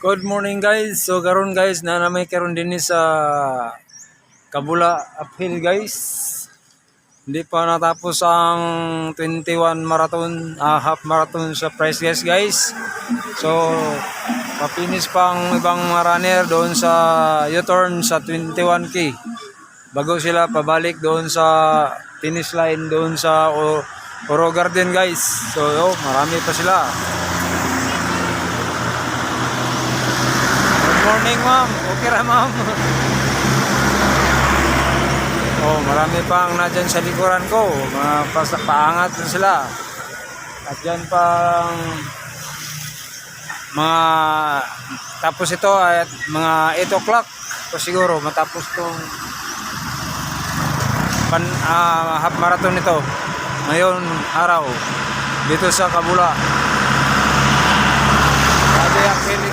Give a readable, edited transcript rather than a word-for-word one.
Good morning guys. So karon guys na namay karon din sa Kabula uphill guys. Hindi pa natapos ang 21 marathon, half marathon sa Price guys. So papinis pang ibang runner doon sa U-turn sa 21K. Bago sila pabalik doon sa finish line doon sa Oro Garden guys. So marami pa sila. Morning ma'am, okay ra ma'am. Oh, marami pang nadyan sa likuran ko, mga paangat na sila. At dyan pang mga tapos ito ay mga 8 o'clock so siguro matapos tong half marathon nito ngayon araw dito sa Kabula.